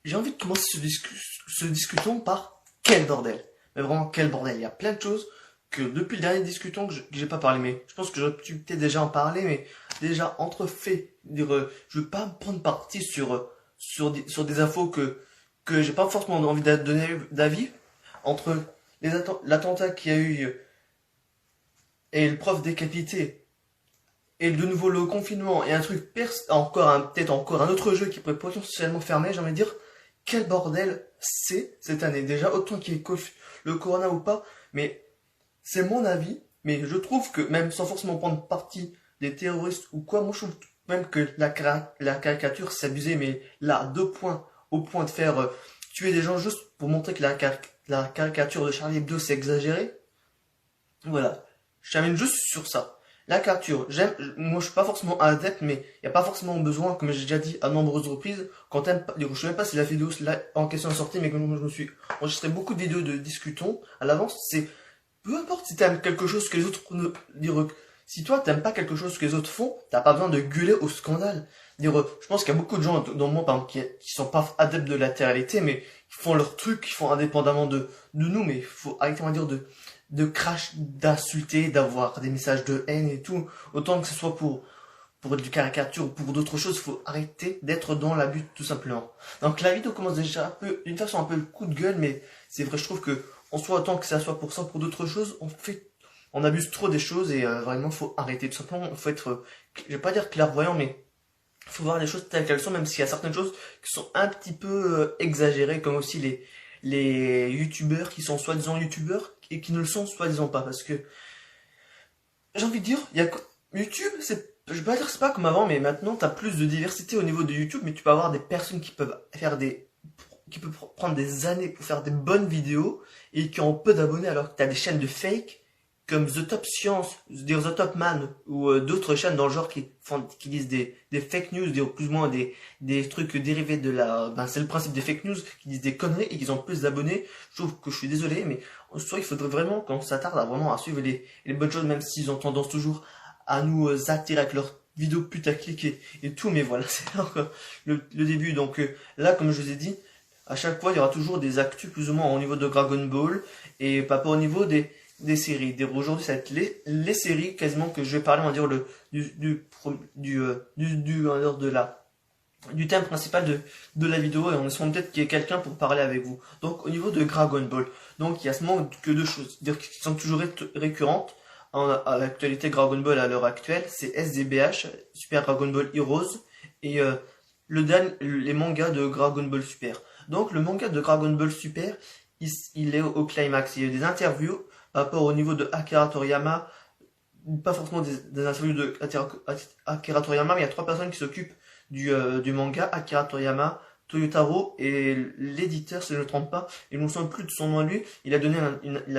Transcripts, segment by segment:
j'ai envie de commencer ce discuton par quel bordel. Mais vraiment, quel bordel. Il y a plein de choses que depuis le dernier discuton que j'ai pas parlé. Mais je pense que j'aurais pu peut-être déjà en parler, mais déjà, entre faits, dire, je veux pas me prendre parti sur des infos que j'ai pas forcément envie de donner d'avis. Entre l'attentat qu'il y a eu et le prof décapité, et de nouveau le confinement, et un truc peut-être encore un autre jeu qui pourrait potentiellement fermer, j'ai envie de dire, quel bordel c'est cette année. Déjà, autant qu'il y ait le corona ou pas, mais c'est mon avis, mais je trouve que même sans forcément prendre parti des terroristes ou quoi, moi je trouve même que la caricature c'est abusé, mais là, 2 points, au point de faire tuer des gens juste pour montrer que la caricature de Charlie Hebdo c'est exagéré. Voilà, je termine juste sur ça. La caricature, moi je suis pas forcément adepte, mais il n'y a pas forcément besoin, comme j'ai déjà dit à de nombreuses reprises, quand t'aimes pas, je sais même pas si la vidéo en question est sortie, mais comme je me suis enregistré beaucoup de vidéos de discutons à l'avance, c'est peu importe si t'aimes quelque chose que les autres si toi t'aimes pas quelque chose que les autres font, t'as pas besoin de gueuler au scandale. Je pense qu'il y a beaucoup de gens dans le monde, par exemple, qui sont pas adeptes de la télé-réalité, mais ils font leur truc, ils font indépendamment de nous, mais il faut arrêter, on va dire, de crash, d'insulter, d'avoir des messages de haine et tout. Autant que ce soit pour du caricature ou pour d'autres choses, il faut arrêter d'être dans l'abus, tout simplement. Donc la vidéo commence déjà d'une façon un peu le coup de gueule, mais c'est vrai, je trouve que, en soi, autant que ça soit pour ça, pour d'autres choses, on abuse trop des choses et vraiment faut arrêter, tout simplement. Faut être, je vais pas dire clairvoyant, mais faut voir les choses telles qu'elles sont, même s'il y a certaines choses qui sont un petit peu exagérées, comme aussi les youtubeurs qui sont soi-disant youtubeurs et qui ne le sont soi-disant pas, parce que j'ai envie de dire, YouTube, je vais pas dire c'est pas comme avant, mais maintenant t'as plus de diversité au niveau de YouTube, mais tu peux avoir des personnes qui peuvent prendre des années pour faire des bonnes vidéos et qui ont peu d'abonnés, alors que t'as des chaînes de fake comme The Top Science, The Top Man ou d'autres chaînes dans le genre qui disent des fake news, plus ou moins des trucs dérivés de c'est le principe des fake news, qui disent des conneries et qui ont plus d'abonnés. Je trouve que je suis désolé, mais en soi il faudrait vraiment qu'on s'attarde à suivre les bonnes choses, même s'ils ont tendance toujours à nous attirer avec leurs vidéos putaclic et tout, mais voilà, c'est encore le début. Donc là, comme je vous ai dit, à chaque fois il y aura toujours des actus plus ou moins au niveau de Dragon Ball et pas au niveau des séries. Aujourd'hui, ça va être les séries quasiment que je vais parler, on va dire, du thème principal de la vidéo, et on espère peut-être qu'il y ait quelqu'un pour parler avec vous. Donc, au niveau de Dragon Ball, donc il y a seulement que deux choses, dire qui sont toujours récurrentes à l'actualité Dragon Ball à l'heure actuelle, c'est SDBH, Super Dragon Ball Heroes, et les mangas de Dragon Ball Super. Donc, le manga de Dragon Ball Super, il est au climax. Il y a des interviews par rapport au niveau de Akira Toriyama, pas forcément des interviews de Akira Toriyama, mais il y a 3 personnes qui s'occupent du manga, Akira Toriyama, Toyotaro et l'éditeur, si je ne me trompe pas, et je ne me souviens plus de son nom à lui. Il a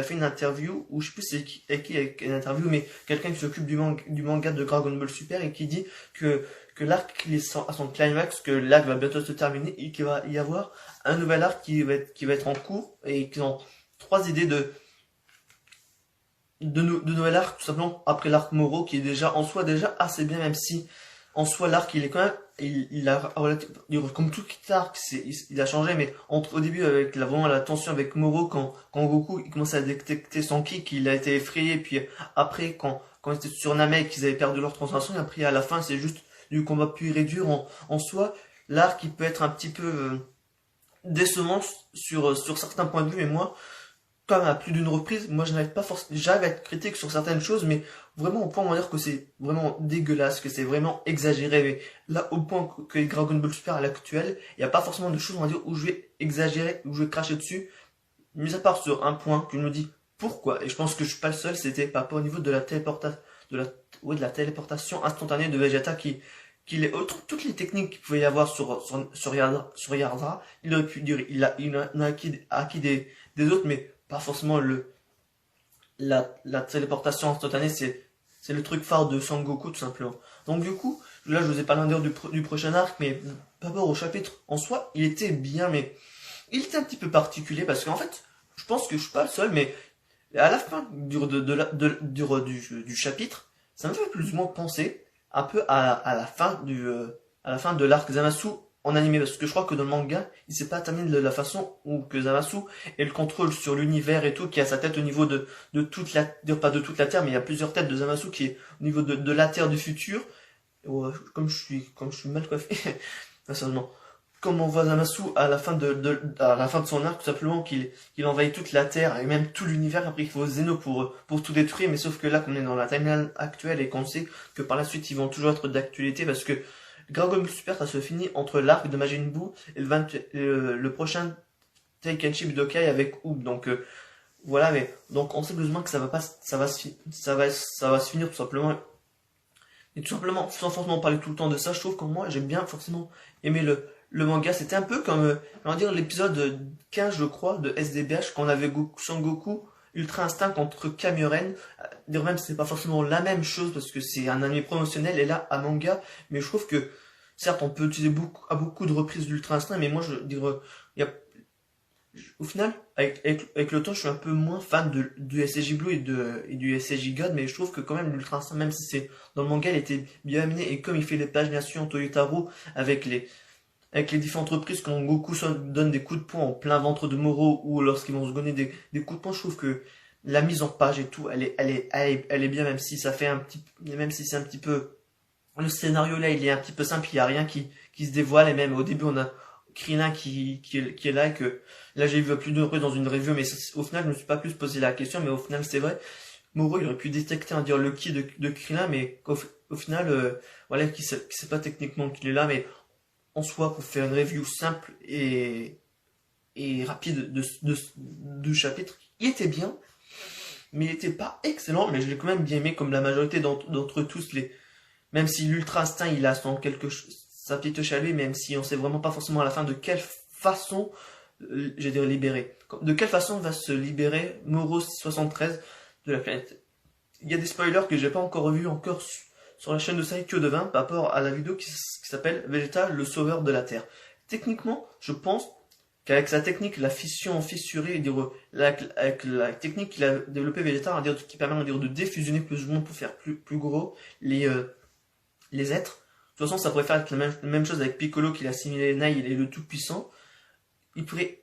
fait une interview, ou je sais plus c'est qui avec une interview, mais quelqu'un qui s'occupe du manga de Dragon Ball Super et qui dit que l'arc il est à son climax, que l'arc va bientôt se terminer et qu'il va y avoir un nouvel arc qui va être en cours, et qu'ils ont 3 idées de nouvel arc, tout simplement après l'arc Moro, qui est déjà en soi déjà assez bien, même si en soi l'arc il est quand même comme tout arc il a changé, mais au début avec vraiment la tension avec Moro, quand Goku il commençait à détecter son kick, il a été effrayé, puis après quand ils étaient sur Namek, qu'ils avaient perdu leur transformation, et après à la fin c'est juste du combat pur et dur. En soi l'arc il peut être un petit peu décevant sur certains points de vue, mais moi, comme à plus d'une reprise, moi j'arrive à être critique sur certaines choses, mais vraiment au point où on va dire que c'est vraiment dégueulasse, que c'est vraiment exagéré. Mais là, au point que Dragon Ball Super à l'actuel, il n'y a pas forcément de choses, on va dire, où je vais exagérer, où je vais cracher dessus, mis à part sur un point que je me dis pourquoi, et je pense que je suis pas le seul, c'était par rapport au niveau de la téléportation instantanée de Vegeta toutes les techniques qu'il pouvait y avoir sur Yardra, il aurait pu dire, il a acquis des autres, mais pas forcément la téléportation instantanée, c'est le truc phare de Sangoku, tout simplement. Donc du coup, là je vous ai parlé du prochain arc, mais par rapport au chapitre en soi, il était bien, mais il était un petit peu particulier, parce qu'en fait, je pense que je suis pas le seul, mais à la fin du chapitre, ça me fait plus ou moins penser un peu à la fin de l'arc Zamasu en animé, parce que je crois que dans le manga, il s'est pas terminé de la façon où que Zamasu ait le contrôle sur l'univers et tout, qui a sa tête au niveau de toute la, pas de toute la Terre, mais il y a plusieurs têtes de Zamasu qui est au niveau de la Terre du futur. Ouais, comme je suis mal coiffé, enfin, sérieusement. Comme on voit Zamasu à la fin de son arc, tout simplement qu'il envahit toute la Terre et même tout l'univers, après il faut Zeno pour tout détruire, mais sauf que là, qu'on est dans la timeline actuelle et qu'on sait que par la suite ils vont toujours être d'actualité parce que Dragon Ball Super, ça se finit entre l'arc de Majin Buu et le prochain Tenkaichi Budokai avec Oob. Donc voilà, mais donc on sait plus ou moins que ça va pas, ça va se finir tout simplement. Et tout simplement, sans forcément parler tout le temps de ça, je trouve que moi j'ai bien forcément aimé le manga. C'était un peu comme, on va dire, l'épisode 15, je crois, de SDBH, quand on avait Son Goku Ultra Instinct contre Kamuren. Dire même c'est pas forcément la même chose parce que c'est un anime promotionnel et là un manga, mais je trouve que certes on peut utiliser beaucoup de reprises d'Ultra Instinct, mais moi je dirais, il y a au final, avec le temps, je suis un peu moins fan du SSJ Blue et du SSJ God, mais je trouve que quand même l'Ultra Instinct, même si c'est dans le manga, il était bien amené, et comme il fait les paginations Toyotaro avec les différentes reprises, quand Goku donne des coups de poing en plein ventre de Moro, ou lorsqu'ils vont se donner des coups de poing, je trouve que la mise en page et tout, elle est bien, même si ça fait même si c'est un petit peu, le scénario là, il est un petit peu simple, il n'y a rien qui se dévoile, et même au début, on a Krillin qui est là, et que là j'ai vu à plus de reprises dans une review, mais au final je me suis pas plus posé la question, mais au final c'est vrai, Moro il aurait pu détecter, on va dire, le ki de Krillin, mais au final, voilà, qui sait pas techniquement qu'il est là, mais en soi, pour faire une review simple et rapide du chapitre, il était bien, mais il était pas excellent, mais je l'ai quand même bien aimé, comme la majorité d'entre tous même si l'Ultra Instinct il a sa petite touche à lui, même si on sait vraiment pas forcément à la fin de quelle façon, j'ai dire libérer, de quelle façon va se libérer Moro 73 de la planète. Il y a des spoilers que j'ai pas encore revus encore sur la chaîne de Saikyo Devin par rapport à la vidéo qui s'appelle Vegeta, le sauveur de la Terre. Techniquement, je pense qu'avec sa technique, la fission fissurée, avec la technique qu'il a développée Vegeta, qui permet de défusionner plus ou moins pour faire plus gros les êtres. De toute façon, ça pourrait faire la même chose avec Piccolo qui a assimilé Nail et le Tout-Puissant. Il pourrait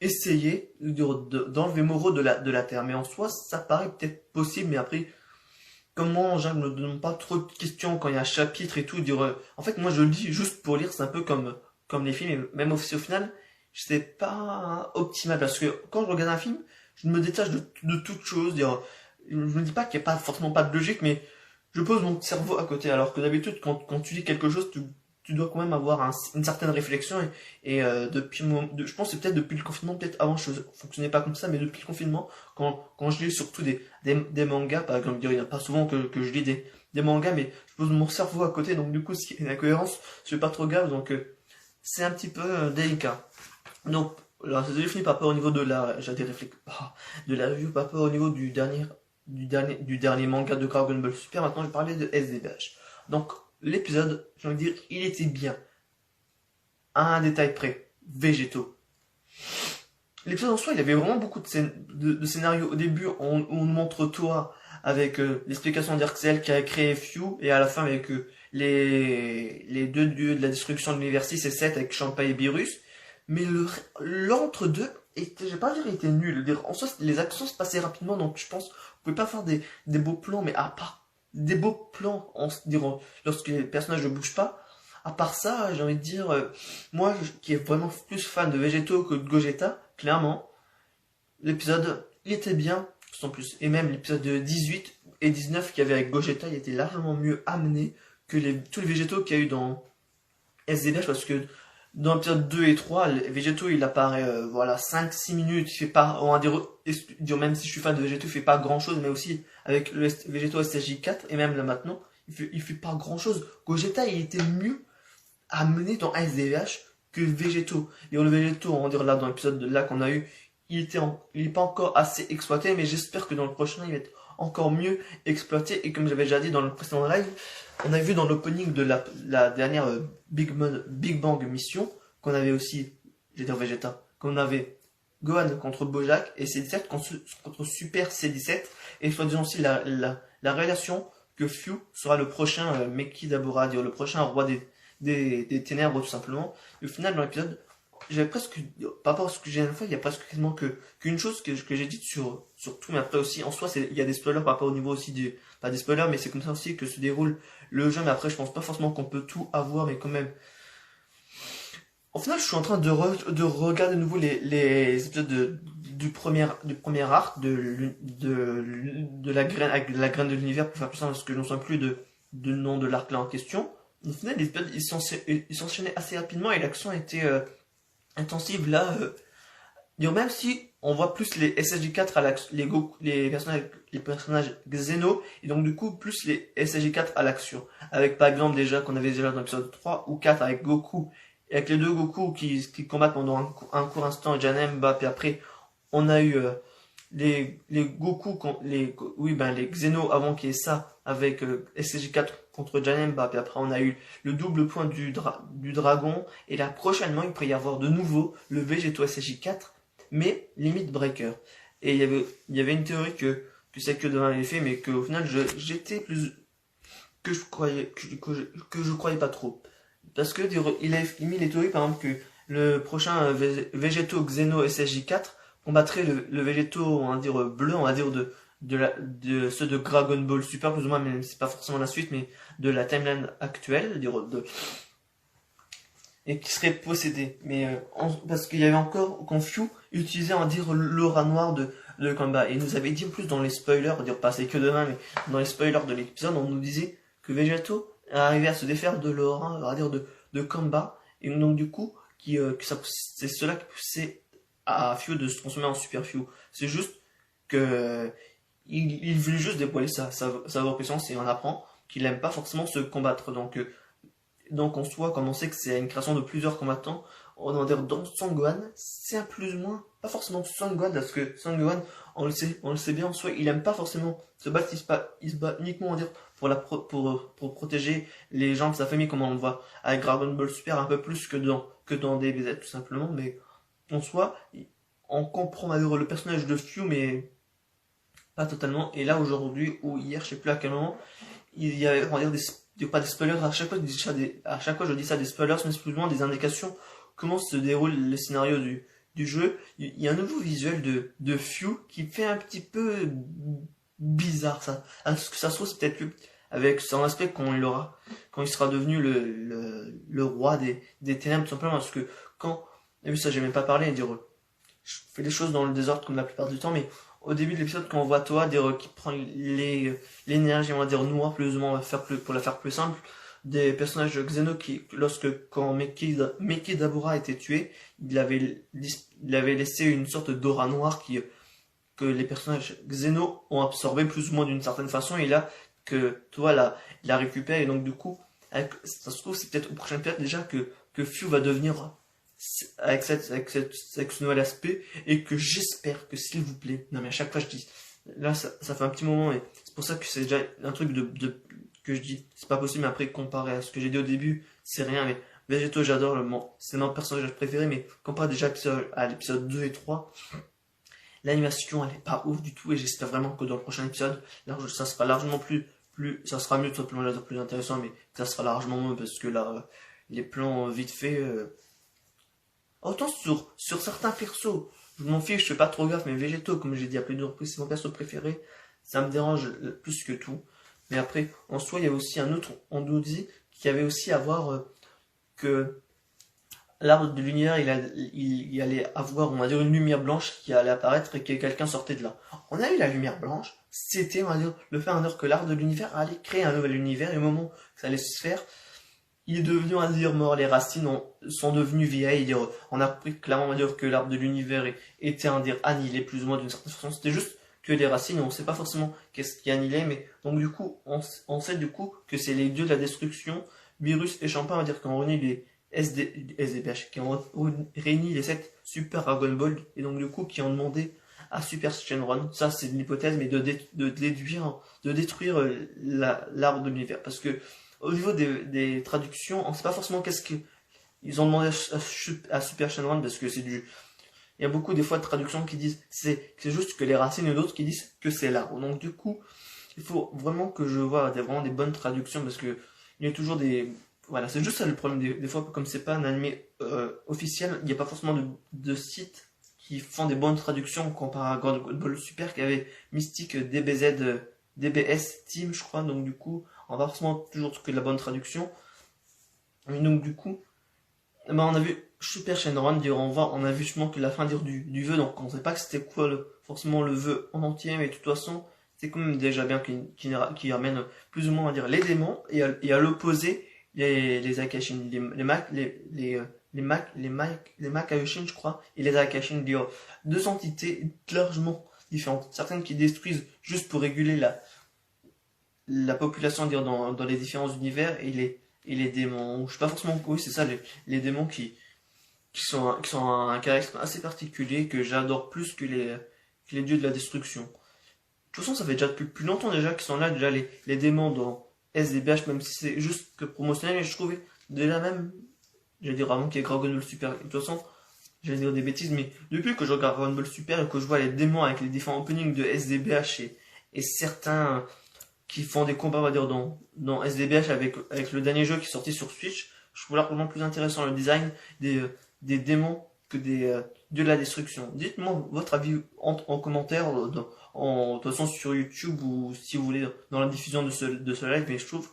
essayer d'enlever Moro de la Terre. Mais en soi, ça paraît peut-être possible, mais après, comme moi, je ne me donne pas trop de questions quand il y a un chapitre et tout. En fait, moi, je lis juste pour lire, c'est un peu comme les films, et même au final, c'est pas optimal, parce que quand je regarde un film, je me détache de toute chose. Je me dis pas qu'il n'y a pas forcément pas de logique, mais je pose mon cerveau à côté, alors que d'habitude, quand tu lis quelque chose, tu dois quand même avoir une certaine réflexion, je pense que c'est peut-être depuis le confinement, peut-être avant je fonctionnais pas comme ça, mais depuis le confinement, quand je lis surtout des mangas, par exemple, il n'y a pas souvent que je lis des mangas, mais je pose mon cerveau à côté, donc du coup, s'il y a une incohérence, je fais pas trop gaffe, donc c'est un petit peu délicat. Donc, là, c'est défini par rapport au niveau de la review, par rapport au niveau du dernier manga de Dragon Ball Super. Maintenant, je vais parler de SDBH. Donc, l'épisode, j'ai envie de dire, il était bien. À un détail près, végétaux. L'épisode en soi, il avait vraiment beaucoup de scénarios. Au début, on montre toi avec l'explication d'Arxel qui a créé Few, et à la fin avec les deux dieux de la destruction de l'univers 6 et 7 avec Champa et Beerus. Mais l'entre-deux, je vais pas dire il était nul. En soi, les actions se passaient rapidement, donc je pense vous pouvez pas faire des beaux plans, mais à part des beaux plans, lorsque les personnages ne bougent pas. À part ça, j'ai envie de dire, moi qui est vraiment plus fan de Végéto que de Gogeta, clairement, l'épisode, il était bien, sans plus. Et même l'épisode 18 et 19 qu'il y avait avec Gogeta, il était largement mieux amené que tous les végétaux qu'il y a eu dans SDBH, parce que dans l'épisode 2 et 3, Végéto il apparaît 5-6 minutes, il fait pas, on va dire, même si je suis fan de Végéto, il fait pas grand chose, mais aussi avec le Végéto SSJ4, et même là maintenant, il fait pas grand chose. Gogeta il était mieux amené dans SDVH que Végéto. Et le Végéto, on va dire là dans l'épisode là qu'on a eu, il est pas encore assez exploité, mais j'espère que dans le prochain il va être encore mieux exploité. Et comme j'avais déjà dit dans le précédent live, on a vu dans l'opening de la dernière Big Bang mission qu'on avait aussi, j'ai dit Vegeta, qu'on avait Gohan contre Bojack et C17 contre Super C17, et soi-disant aussi la relation que Few sera le prochain Meki Dabura, dire le prochain roi des ténèbres tout simplement. Et au final, dans l'épisode, j'avais presque, par rapport à ce que j'ai fait, il y a presque quasiment qu'une chose que j'ai dite sur tout, mais après aussi, en soi, il y a des spoilers par rapport au niveau aussi pas des spoilers, mais c'est comme ça aussi que se déroule le jeu, mais après, je pense pas forcément qu'on peut tout avoir, mais quand même. Au final, je suis en train de regarder de nouveau les épisodes du premier arc de la graine de l'univers pour faire plus simple, parce que je n'en souviens plus de nom de l'arc là en question. Au final, les épisodes, ils s'enchaînaient assez rapidement et l'action était intensive là. Même si on voit plus les SSJ4 à l'action, les personnages Xeno, et donc du coup plus les SSJ4 à l'action. Avec par exemple déjà qu'on avait déjà dans l'épisode 3 ou 4 avec Goku, et avec les deux Goku qui combattent pendant un court instant Janemba, puis après on a eu les Goku, les Xeno avant qu'il y ait ça, avec SSJ4 contre Janemba, puis après on a eu le double point du dragon, et là prochainement il pourrait y avoir de nouveau le Végéto SSJ4, mais limite breaker. Et il y avait une théorie que c'est que devant les faits, mais qu'au final j'étais plus que je croyais pas trop. Parce que il a mis les théories par exemple que le prochain Végéto Xeno SSJ4 combattrait le Végéto, on va dire bleu, on va dire de ceux de Dragon Ball Super plus ou moins, mais c'est pas forcément la suite, mais de la timeline actuelle, et qui serait possédé. Mais parce qu'il y avait encore Confus utilisait, on va dire, l'aura noire de combat. Et il nous avait dit en plus dans les spoilers, dire pas c'est que demain, mais dans les spoilers de l'épisode, on nous disait que Végéto arrivait à se défaire de l'aura, on va dire, de combat. Et donc du coup, c'est cela qui poussait à Fio de se transformer en Super Fio. C'est juste que il voulait juste dévoiler sa vraie puissance et on apprend qu'il aime pas forcément se combattre. Donc en soi, comme on sait que c'est une création de plusieurs combattants, on va dire dans Sangohan, c'est un plus ou moins, pas forcément Sangohan, parce que Sangohan, on le sait bien en soi, il aime pas forcément se battre, il se bat uniquement, on va dire, pour protéger les gens de sa famille, comme on le voit avec Dragon Ball Super, un peu plus que dans DBZ tout simplement, mais en soi, on comprend malheureusement le personnage de Fio, mais pas totalement, et là aujourd'hui, ou hier, je sais plus à quel moment, il y avait, on va dire, pas des spoilers, à chaque fois je dis ça des spoilers, mais c'est plus ou moins des indications comment se déroule le scénario du jeu. Il y a un nouveau visuel de Few qui fait un petit peu bizarre, ça. Ce que ça se trouve, c'est peut-être plus avec son aspect quand il sera devenu le roi des ténèbres, tout simplement, parce que et oui, ça j'ai même pas parlé, dire, je fais les choses dans le désordre comme la plupart du temps, mais au début de l'épisode, quand on voit Toa dire qui prend l'énergie, on va dire noire, plus ou moins, pour la faire plus simple, des personnages Xeno quand Meki Dabura a été tué, il avait laissé une sorte d'aura noire que les personnages Xeno ont absorbé plus ou moins d'une certaine façon, et là, que Toa la récupère, et donc du coup, ça se trouve, c'est peut-être au prochain épisode déjà que Fu va devenir avec ce nouvel aspect, et que j'espère que s'il vous plaît, non mais à chaque fois je dis, là ça fait un petit moment, et c'est pour ça que c'est déjà un truc que je dis, c'est pas possible, mais après comparé à ce que j'ai dit au début, c'est rien, mais Végéto j'adore, c'est mon personnage préféré, mais comparé déjà à l'épisode 2 et 3, l'animation elle est pas ouf du tout, et j'espère vraiment que dans le prochain épisode, ça sera largement ça sera mieux, tout simplement plus intéressant, mais ça sera largement mieux, parce que là, les plans vite fait, autant sur certains persos, je m'en fiche, je fais pas trop gaffe, mais Végéto, comme j'ai dit à plusieurs reprises, c'est mon perso préféré, ça me dérange plus que tout. Mais après, en soi, il y a aussi un autre, on nous dit qu'il y avait aussi à voir que l'arbre de l'univers, il allait avoir, on va dire, une lumière blanche qui allait apparaître et que quelqu'un sortait de là. On a eu la lumière blanche, c'était, on va dire, le fait que l'arbre de l'univers allait créer un nouvel univers, et au moment que ça allait se faire, il est devenu, on va dire, mort, les racines sont devenues vieilles, on a appris clairement, on va dire, que l'arbre de l'univers était, on va dire, annihilé plus ou moins d'une certaine façon, c'était juste que les racines, on sait pas forcément qu'est-ce qui annihilait, mais donc du coup, on sait du coup que c'est les dieux de la destruction, Virus et Champagne, on va dire, qui ont réuni les SDPH, qui ont réuni les 7 Super Dragon Ball, et donc du coup, qui ont demandé à Super Shenron, ça c'est l'hypothèse, mais de détruire l'arbre de l'univers, parce que au niveau des traductions, on sait pas forcément qu'est-ce qu'ils ont demandé à Super Shenron, parce que il y a beaucoup des fois de traductions qui disent c'est juste que les racines, et d'autres qui disent que c'est l'arbre. Donc du coup, il faut vraiment que je vois vraiment des bonnes traductions, parce que il y a toujours Voilà, c'est juste ça le problème des fois, comme c'est pas un animé officiel, il n'y a pas forcément de sites qui font des bonnes traductions comparé à God Ball Super qui avait Mystique DBZ, DBS Team, je crois, donc du coup, on va forcément toujours que de la bonne traduction. Et donc du coup, bah, on a vu Super Shenron dire on a vu justement que la fin dire du vœu, donc on sait pas que c'était quoi forcément le vœu en entier, mais de toute façon, c'est quand même déjà bien qu'il ramène plus ou moins à dire les démons, et à l'opposé, les Akashin, les Makaioshin, je crois, et les Akashin, dire deux entités largement différentes. Certaines qui détruisent juste pour réguler la population dire dans les différents univers, et les démons, je sais pas forcément, oui c'est ça, les démons qui sont un charisme assez particulier que j'adore plus que les dieux de la destruction. De toute façon, ça fait déjà depuis plus longtemps déjà qu'ils sont là, déjà les démons dans SDBH, même si c'est juste que promotionnel, mais je trouvais déjà même, j'allais dire avant qu'il y ait Dragon Ball Super, de toute façon, j'allais dire des bêtises, mais depuis que je regarde Dragon Ball Super et que je vois les démons avec les différents openings de SDBH et certains qui font des combats, on va dire, dans SDBH avec le dernier jeu qui est sorti sur Switch, je trouve largement plus intéressant le design des démons que des dieux de la destruction. Dites-moi votre avis en commentaire, de toute façon sur YouTube ou si vous voulez dans la diffusion de ce live, mais je trouve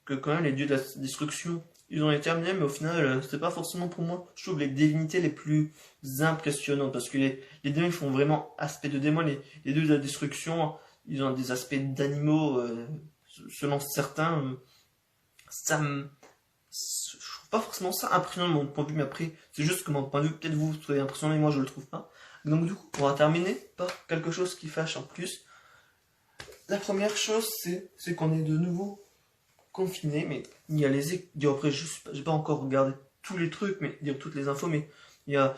que quand même les dieux de la destruction, ils ont été amenés, mais au final, c'était pas forcément pour moi, je trouve les divinités les plus impressionnantes, parce que les démons ils font vraiment aspect de démons, les dieux de la destruction, ils ont des aspects d'animaux, selon certains, ça me... Je trouve pas forcément ça impressionnant de mon point de vue, mais après, c'est juste que mon point de vue, peut-être vous trouvez impressionnant, mais moi je le trouve pas. Donc du coup, on va terminer par quelque chose qui fâche en plus. La première chose, c'est qu'on est de nouveau confiné, mais il y a après, j'ai pas encore regardé tous les trucs, mais dire toutes les infos, mais il y a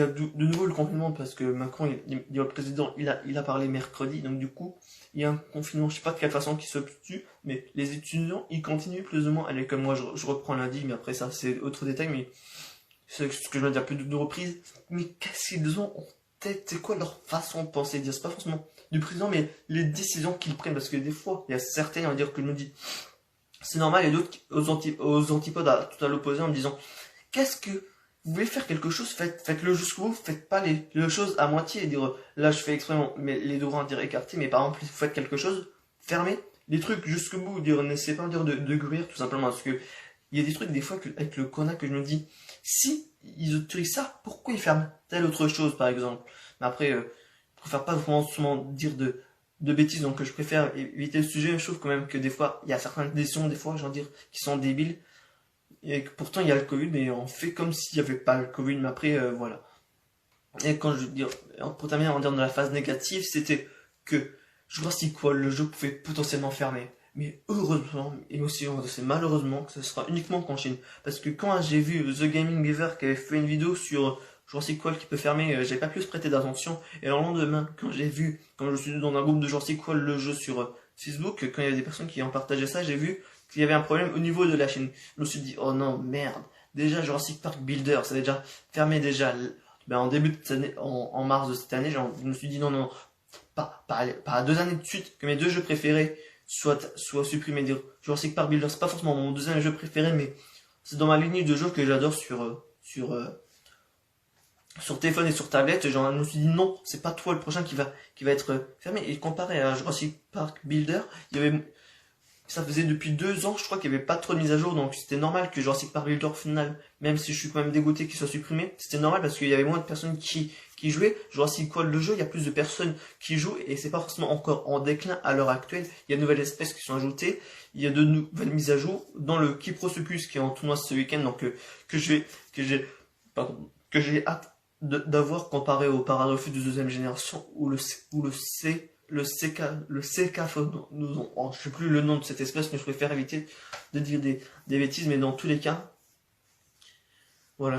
de nouveau le confinement parce que Macron, le président, il a parlé mercredi, donc du coup, il y a un confinement, je sais pas de quelle façon qui se tue, mais les étudiants, ils continuent plus ou moins à aller comme moi, je reprends lundi, mais après ça, c'est autre détail, mais c'est ce que je veux dire plus de reprises, mais qu'est-ce qu'ils ont en tête, c'est quoi leur façon de penser, dire, c'est pas forcément du président, mais les décisions qu'ils prennent, parce que des fois, il y a certains, on va dire que je me dis, c'est normal, et d'autres aux antipodes, tout à l'opposé, en me disant, qu'est-ce que vous voulez faire quelque chose, faites-le jusqu'au bout, faites pas les choses à moitié et dire là je fais exprès mais les deux bras dire écartés, mais par exemple vous faites quelque chose, fermez les trucs jusqu'au bout, dire n'essayez pas dire de gruire tout simplement, parce que il y a des trucs des fois avec le Kona que je me dis si ils autorisent ça, pourquoi ils ferment telle autre chose par exemple. Mais après je préfère pas vraiment souvent dire de bêtises, donc je préfère éviter le sujet, mais je trouve quand même que des fois il y a certaines décisions des fois j'en dire qui sont débiles. Et que pourtant il y a le Covid, mais on fait comme s'il n'y avait pas le Covid, mais après voilà. Et quand je veux dire, pour terminer en dire de la phase négative, c'était que Jurassic World, le jeu pouvait potentiellement fermer. Mais heureusement, et aussi c'est malheureusement que ce sera uniquement qu'en Chine. Parce que quand j'ai vu The Gaming Beaver qui avait fait une vidéo sur Jurassic World qui peut fermer, j'avais pas pu se prêter d'attention. Et le lendemain, quand je suis dans un groupe de Jurassic World, le jeu sur Facebook, quand il y avait des personnes qui en partageaient ça, j'ai vu qu'il y avait un problème au niveau de la chaîne. Je me suis dit, oh non, merde. Déjà, Jurassic Park Builder, ça avait déjà fermé déjà, en début de cette année, en mars de cette année, je me suis dit, non, pas 2 années de suite que mes deux jeux préférés soient supprimés. Jurassic Park Builder, c'est pas forcément mon deuxième jeu préféré, mais c'est dans ma lignée de jeux que j'adore sur téléphone et sur tablette. Je me suis dit, non, c'est pas toi le prochain qui va être fermé. Et comparé à Jurassic Park Builder, ça faisait depuis 2 ans, je crois qu'il n'y avait pas trop de mise à jour, donc c'était normal que Jurassic Park Builder final, même si je suis quand même dégoûté qu'il soit supprimé, c'était normal parce qu'il y avait moins de personnes qui jouaient. Jurassic World, le jeu, il y a plus de personnes qui jouent et c'est pas forcément encore en déclin à l'heure actuelle. Il y a de nouvelles espèces qui sont ajoutées, il y a de nouvelles mises à jour dans le Kiprosuchus qui est en tournoi ce week-end, donc que j'ai hâte d'avoir comparé au Paradofus de deuxième génération ou le CK, je sais plus le nom de cette espèce, mais je préfère éviter de dire des bêtises, mais dans tous les cas, voilà,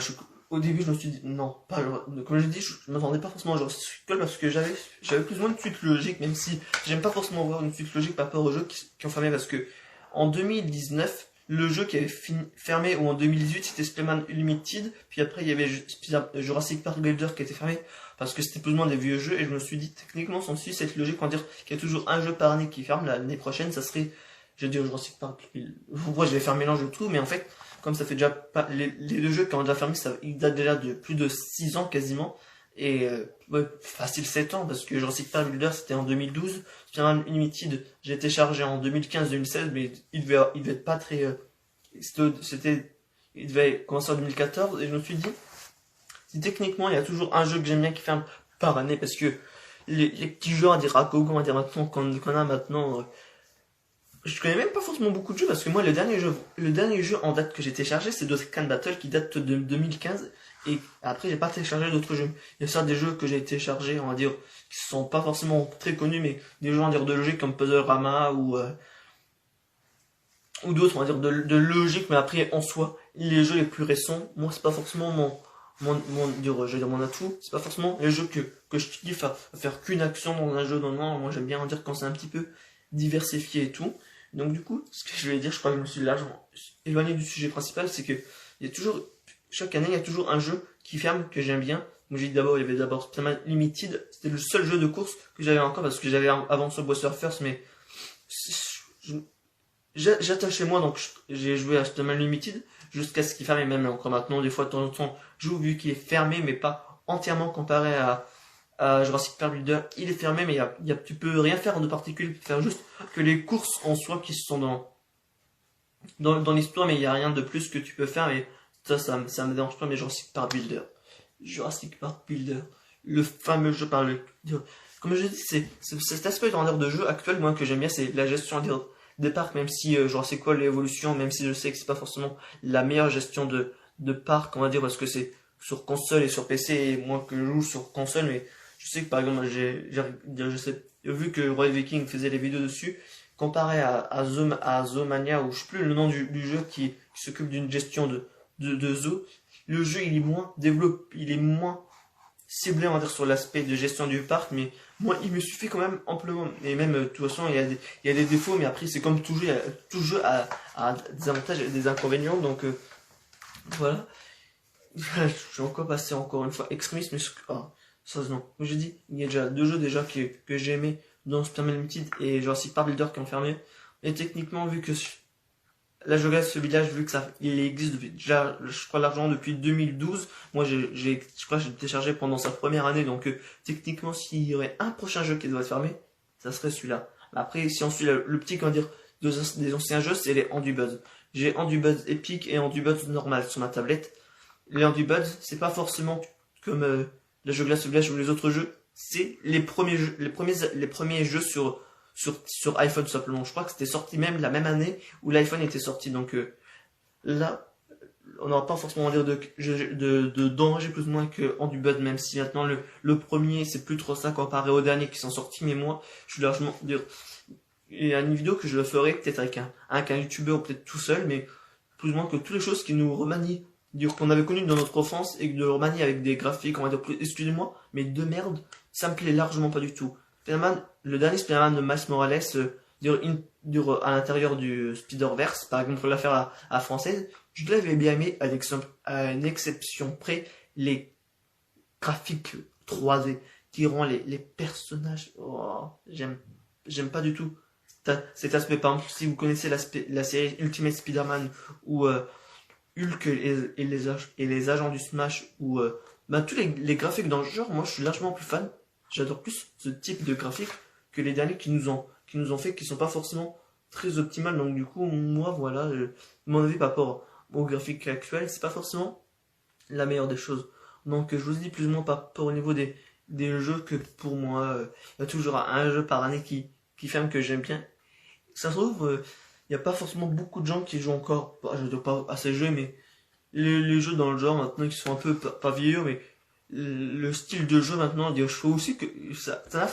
au début, je me suis dit, non, pas, comme je dis, je m'attendais pas forcément à Jurassic World parce que j'avais plus ou moins une suite logique, même si j'aime pas forcément voir une suite logique par rapport aux jeux qui ont fermé, parce que, en 2019, le jeu qui avait fermé, ou en 2018, c'était Spider-Man Unlimited, puis après, il y avait Jurassic Park Builder qui était fermé, parce que c'était plus ou moins des vieux jeux, et je me suis dit, techniquement, sans suivre cette logique, on va dire qu'il y a toujours un jeu par année qui ferme, l'année prochaine, ça serait je vais dire Jurassic Park, ouais, je vais faire un mélange de tout, mais en fait, comme ça fait déjà pas, les deux jeux qui ont déjà fermé, ils datent déjà de plus de 6 ans quasiment, et ouais, facile 7 ans, parce que Jurassic Park Builder c'était en 2012, Spider-Man Unlimited, j'ai été chargé en 2015-2016, mais il devait être pas très, il devait commencer en 2014, et je me suis dit, si techniquement il y a toujours un jeu que j'aime bien qui ferme par année, parce que les petits jeux, à dire à Kogan, à dire maintenant qu'on a maintenant, je connais même pas forcément beaucoup de jeux, parce que moi le dernier jeu en date que j'ai téléchargé c'est Dokkan Battle qui date de 2015, et après j'ai pas téléchargé d'autres jeux. Il y a ça des jeux que j'ai téléchargés, on va dire, qui sont pas forcément très connus, mais des jeux on va dire de logique comme Puzzle-Rama ou d'autres on va dire de logique, mais après en soi les jeux les plus récents, moi c'est pas forcément je vais dire mon atout, c'est pas forcément les jeux que je kiffe à faire qu'une action dans un jeu. Non, moi j'aime bien en dire quand c'est un petit peu diversifié et tout. Donc du coup, ce que je vais dire, je crois que je me suis largement éloigné du sujet principal, c'est que il y a toujours, chaque année, il y a toujours un jeu qui ferme que j'aime bien. Donc j'ai dit d'abord, il y avait d'abord Spider-Man Limited, c'était le seul jeu de course que j'avais encore parce que j'avais avant Subway Surfers, mais j'attache chez moi, donc j'ai joué à Spider-Man Limited jusqu'à ce qu'il ferme, et même encore maintenant, des fois de temps en temps, je joue vu qu'il est fermé, mais pas entièrement comparé à Jurassic Park Builder. Il est fermé, mais tu peux rien faire de particulier, tu peux faire juste que les courses en soi qui sont dans l'histoire, mais il n'y a rien de plus que tu peux faire, et ça me dérange pas. Mais Jurassic Park Builder, le fameux jeu comme je dis, c'est cet aspect de jeu actuel, moi, que j'aime bien, c'est la gestion des parcs, même si Jurassic World l'évolution, même si je sais que c'est pas forcément la meilleure gestion de parc, on va dire, parce que c'est sur console et sur PC, et moi que je joue sur console, mais je sais que par exemple, vu que Roy Viking faisait les vidéos dessus, comparé à Zoomania, ou je sais plus le nom du jeu qui s'occupe d'une gestion de zoo, le jeu il est moins développé, il est moins ciblé on va dire sur l'aspect de gestion du parc, mais moi il me suffit quand même amplement. Et même de toute façon il y a des défauts, mais après c'est comme tout jeu, tout jeu a des avantages et des inconvénients, donc voilà. Je suis encore passé encore une fois extrémiste, mais ça non. Comme je dis, il y a déjà deux jeux déjà que j'ai aimé, dont Spider-Man Limited et Jurassic Park Builder qui ont fermé. Et techniquement, vu que là je regarde ce village, vu que il existe depuis déjà, je crois largement depuis 2012. Moi je crois que j'ai téléchargé pendant sa première année, donc techniquement s'il y aurait un prochain jeu qui doit être fermé, ça serait celui-là. Après si on suit le petit, comment dire, des anciens jeux, c'est les Angry Birds. J'ai Angry Birds Epic et Angry Birds normal sur ma tablette. Les Angry Birds, c'est pas forcément comme le jeu Glace Village ou les autres jeux, c'est les premiers jeux sur iPhone simplement. Je crois que c'était sorti même la même année où l'iPhone était sorti. Donc là, on n'aura pas forcément à dire de danger plus ou moins que Angry Birds, même si maintenant le premier c'est plus trop ça comparé aux derniers qui sont sortis. Mais moi, je suis largement dire, il y a une vidéo que je ferai peut-être avec un youtubeur ou peut-être tout seul, mais plus ou moins que toutes les choses qui nous remanient qu'on avait connu dans notre enfance et de le remanier avec des graphiques, on va dire plus, excusez-moi, mais de merde, ça me plaît largement pas du tout. Le dernier Spider-Man de Miles Morales, à l'intérieur du Spider-Verse, par exemple, pour la faire à française, je l'avais bien aimé, à une exception près, les graphiques 3D qui rend les personnages, j'aime pas du tout cet aspect. Par exemple, si vous connaissez la série Ultimate Spider-Man ou Hulk et les agents du Smash, ou tous les graphiques dans le genre, moi je suis largement plus fan. J'adore plus ce type de graphique que les derniers qui nous ont fait, qui sont pas forcément très optimales. Donc du coup, moi voilà, mon avis par rapport au graphique actuel, c'est pas forcément la meilleure des choses. Donc je vous dis plus ou moins par rapport au niveau des jeux, que pour moi, il y a toujours un jeu par année qui ferme que j'aime bien. Ça se trouve, il n'y a pas forcément beaucoup de gens qui jouent encore, je ne dois pas à ces jeux, mais les jeux dans le genre maintenant qui sont un peu pas vieux, mais le style de jeu maintenant, je trouve aussi que ça m'a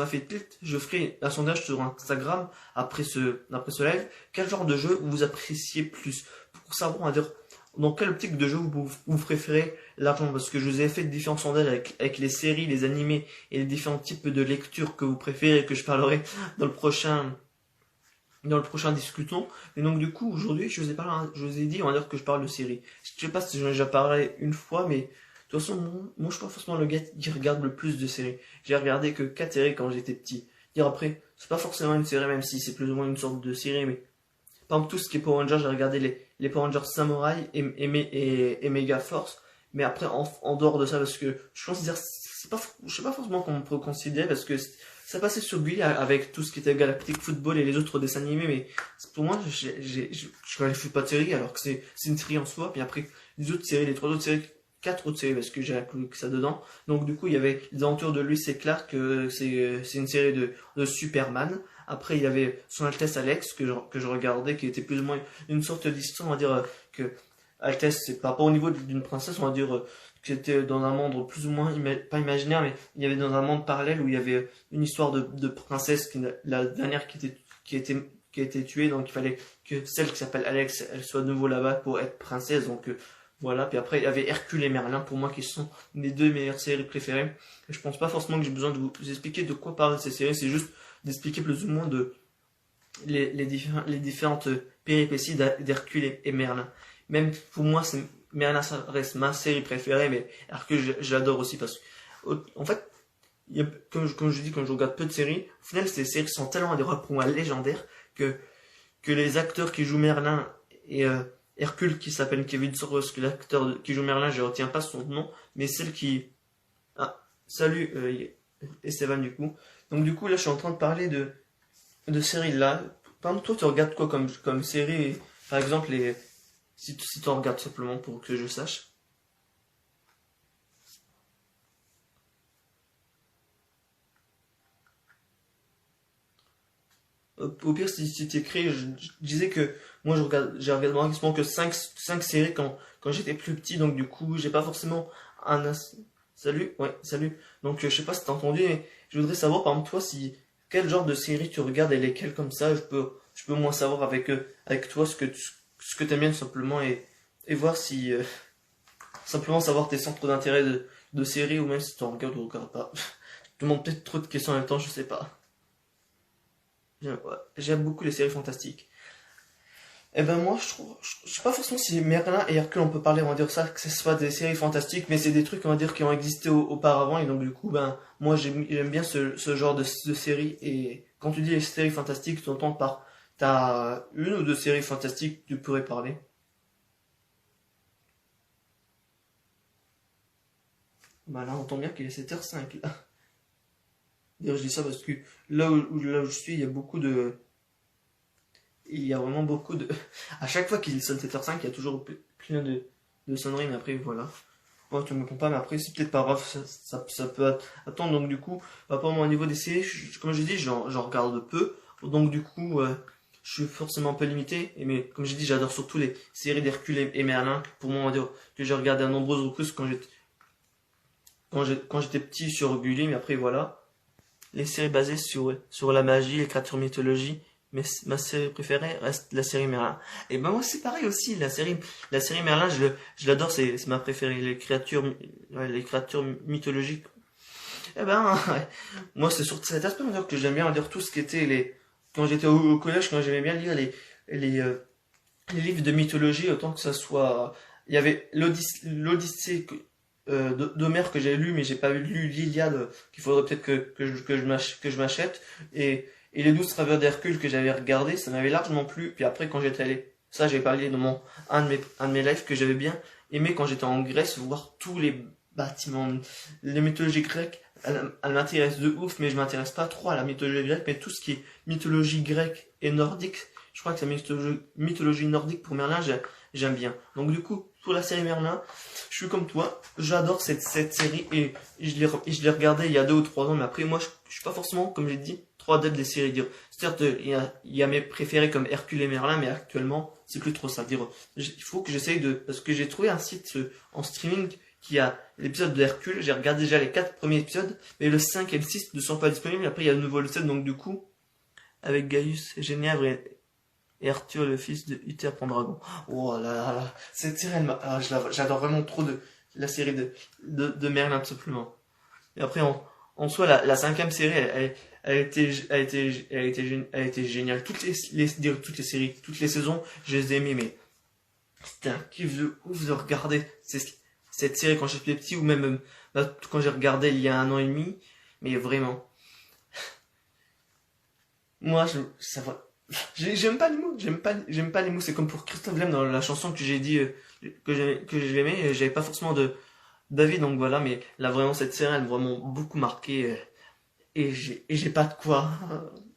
fait tilt. Je ferai un sondage sur Instagram après ce live. Quel genre de jeu vous appréciez plus? Pour savoir, on va dire, dans quelle optique de jeu vous préférez largement, parce que je vous ai fait différents sondages avec les séries, les animés et les différents types de lectures que vous préférez, que je parlerai dans le prochain discutons. Et donc du coup aujourd'hui je vous ai dit on va dire que je parle de séries. Je sais pas si j'en ai déjà parlé une fois, mais de toute façon moi je suis pas forcément le gars qui regarde le plus de séries. J'ai regardé que 4 séries quand j'étais petit. Dire après, c'est pas forcément une série, même si c'est plus ou moins une sorte de série, mais par exemple, tout ce qui est Power Rangers, j'ai regardé les Power Rangers Samurai et Mega Force. Mais après, en dehors de ça, parce que je considère, c'est pas, je sais pas forcément comment on peut considérer, parce que ça passait sur Gulli avec tout ce qui était Galactic Football et les autres dessins animés, mais pour moi, je qualifie pas de série, alors que c'est une série en soi. Puis après, les autres séries, les trois autres séries, quatre autres séries, parce que j'ai inclus que ça dedans. Donc du coup, il y avait les aventures de Lois et Clark, c'est une série de Superman. Après, il y avait Son Altesse Alex, que je regardais, qui était plus ou moins une sorte d'histoire, on va dire, que Altesse, c'est par rapport au niveau d'une princesse, on va dire, qui était dans un monde plus ou moins, pas imaginaire, mais il y avait dans un monde parallèle où il y avait une histoire de princesse, la dernière qui a été tuée, donc il fallait que celle qui s'appelle Alex, elle soit de nouveau là-bas pour être princesse, donc voilà. Puis après, il y avait Hercule et Merlin, pour moi, qui sont mes deux meilleures séries préférées. Et je pense pas forcément que j'ai besoin de vous expliquer de quoi parlent ces séries, c'est juste d'expliquer plus ou moins les différentes péripéties d'Hercule et Merlin. Même pour moi, Merlin, ça reste ma série préférée, mais Hercule, j'adore aussi parce que, en fait, comme je dis, quand je regarde peu de séries, au final, ces séries sont tellement des rôles pour moi légendaires que les acteurs qui jouent Merlin et Hercule, qui s'appelle Kevin Soros, que l'acteur qui joue Merlin, je retiens pas son nom, mais celle qui... Ah, salut, Esteban, du coup. Donc du coup, là, je suis en train de parler de séries là. Par exemple, toi, tu regardes quoi comme série, par exemple, si tu en regardes simplement pour que je sache. Au pire, si tu écris, je disais que moi, j'ai regardé maximum que cinq séries quand j'étais plus petit, donc du coup, j'ai pas forcément Salut, ouais, salut. Donc, je sais pas si t'as entendu, mais je voudrais savoir, par exemple, toi, quel genre de série tu regardes et lesquelles comme ça, je peux moins savoir avec toi ce que t'aimes bien, tout simplement, et voir si, simplement savoir tes centres d'intérêt de séries, ou même si tu en regardes ou regardes pas. Je te demande peut-être trop de questions en même temps, je sais pas. Ouais, j'aime beaucoup les séries fantastiques. Eh ben moi je sais pas forcément si Merlin et Hercule on peut parler, on va dire ça, que ce soit des séries fantastiques, mais c'est des trucs on va dire qui ont existé auparavant, et donc du coup ben moi j'aime bien ce genre de séries. Et quand tu dis les séries fantastiques, tu entends par t'as une ou deux séries fantastiques que tu pourrais parler. Bah là on entend bien qu'il est 7h05 là. D'ailleurs je dis ça parce que là où je suis il y a vraiment beaucoup de... À chaque fois qu'il sonne 7h05, il y a toujours plein de sonneries, mais après, voilà. Bon, tu me réponds pas, mais après, c'est peut-être pas grave, ça peut attendre. Donc, du coup, par rapport à moi, au niveau des séries, comme j'ai dit, j'en regarde peu. Donc, du coup, je suis forcément un peu limité. Mais, comme j'ai dit, j'adore surtout les séries d'Hercule et Merlin. Pour moi, on va dire que j'ai regardé à nombreuses reprises quand j'étais petit sur Gulli, mais après, voilà. Les séries basées sur la magie, les créatures mythologie, mais ma série préférée reste la série Merlin. Et ben moi c'est pareil aussi, la série Merlin, je l'adore, c'est ma préférée, ouais, les créatures mythologiques. Et ben ouais. Moi c'est sur cet aspect on va dire, que j'aime bien dire tout ce qui était quand j'étais au collège, quand j'aimais bien lire les, euh, les livres de mythologie, autant que ça soit, il y avait l'Odyssée d'Homère que j'ai lu, mais j'ai pas lu l'Iliade, qu'il faudrait peut-être que je m'achète, et les 12 travers d'Hercule que j'avais regardé, ça m'avait largement plu. Puis après, quand j'étais allé, ça j'ai parlé dans un de mes lives, que j'avais bien aimé quand j'étais en Grèce, voir tous les bâtiments, les mythologies grecques, elle m'intéresse de ouf, mais je m'intéresse pas trop à la mythologie grecque, mais tout ce qui est mythologie grecque et nordique, je crois que la mythologie nordique pour Merlin, j'aime bien. Donc du coup, pour la série Merlin, je suis comme toi, j'adore cette série, et je l'ai regardée il y a 2 ou 3 ans, mais après moi je suis pas forcément, comme j'ai dit, trop adepte des séries. Dire, certes, il y a mes préférés comme Hercule et Merlin, mais actuellement c'est plus trop ça. Dire, il faut que j'essaye parce que j'ai trouvé un site en streaming qui a l'épisode de Hercule, j'ai regardé déjà les 4 premiers épisodes, mais le 5 et le 6 ne sont pas disponibles. Après il y a de nouveau le 7, donc du coup, avec Gaius, Génièvre et Arthur, le fils de Uther Pendragon. Oh là là là, cette série, j'adore vraiment trop la série de Merlin, tout simplement. Et après, en soi, la cinquième série, elle a été géniale. Toutes les séries, toutes les saisons, je les ai aimées, mais c'était un kiff de ouf de regarder cette série quand j'étais petit, ou même quand j'ai regardé il y a 1 an et demi, mais vraiment. moi, ça va. J'aime pas les mots, j'aime pas les mots. C'est comme pour Christophe Lem dans la chanson que j'ai dit que j'aimais. J'avais pas forcément de d'avis, donc voilà. Mais là, vraiment, cette série, elle m'a vraiment beaucoup marqué. Et j'ai pas de quoi.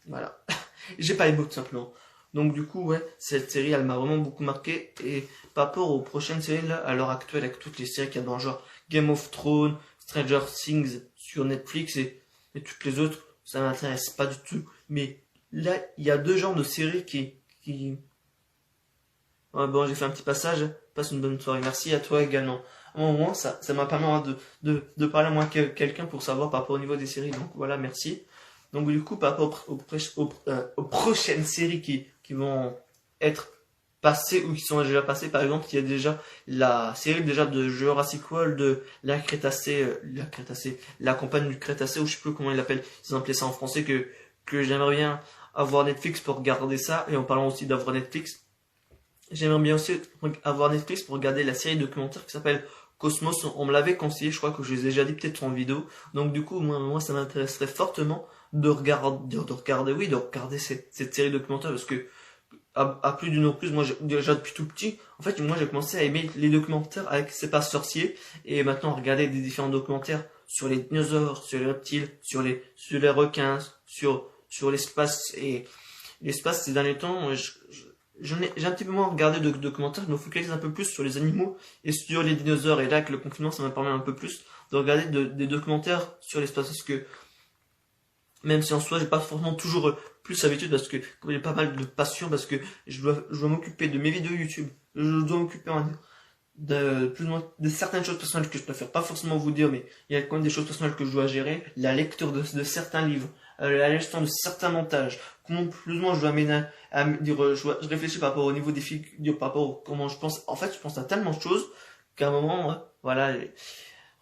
Voilà. J'ai pas les mots, tout simplement. Donc du coup, ouais, cette série, elle m'a vraiment beaucoup marqué. Et par rapport aux prochaines séries, là, à l'heure actuelle, avec toutes les séries qu'il y a dans le genre Game of Thrones, Stranger Things sur Netflix et toutes les autres, ça m'intéresse pas du tout. Mais là, il y a deux genres de séries qui... Ouais, bon, j'ai fait un petit passage. Passe une bonne soirée. Merci à toi également. À un moment, ça m'a permis hein, de parler à moi quelqu'un pour savoir par rapport au niveau des séries. Donc voilà, merci. Donc du coup, par rapport aux prochaines séries qui vont être passées ou qui sont déjà passées, par exemple, il y a déjà la série déjà de Jurassic World de la campagne du Crétacé, ou je sais plus comment ils l'appellent, ils ont appelé ça en français, que j'aimerais bien avoir Netflix pour regarder ça. Et en parlant aussi d'avoir Netflix, j'aimerais bien aussi avoir Netflix pour regarder la série documentaire qui s'appelle Cosmos. On me l'avait conseillé, je crois que je les ai déjà dit peut-être en vidéo. Donc du coup, moi ça m'intéresserait fortement de regarder cette série documentaire parce que à plus d'une reprise, moi déjà depuis tout petit, en fait moi j'ai commencé à aimer les documentaires avec C'est pas sorcier et maintenant regarder des différents documentaires sur les dinosaures, sur les reptiles, sur les requins, sur l'espace et l'espace ces derniers temps, j'ai un petit peu moins regardé de documentaires, je me focalise un peu plus sur les animaux et sur les dinosaures. Et là, avec le confinement, ça m'a permis un peu plus de regarder des documentaires sur l'espace. Parce que, même si en soi, j'ai pas forcément toujours plus l'habitude, parce que comme j'ai pas mal de passion, parce que je dois m'occuper de mes vidéos YouTube, je dois m'occuper de plus ou moins de certaines choses personnelles que je préfère pas forcément vous dire, mais il y a quand même des choses personnelles que je dois gérer, la lecture de certains livres, la gestion de certains montages, comment plus ou moins je dois je réfléchis par rapport au niveau des figures, par rapport à comment je pense. En fait, je pense à tellement de choses qu'à un moment, voilà,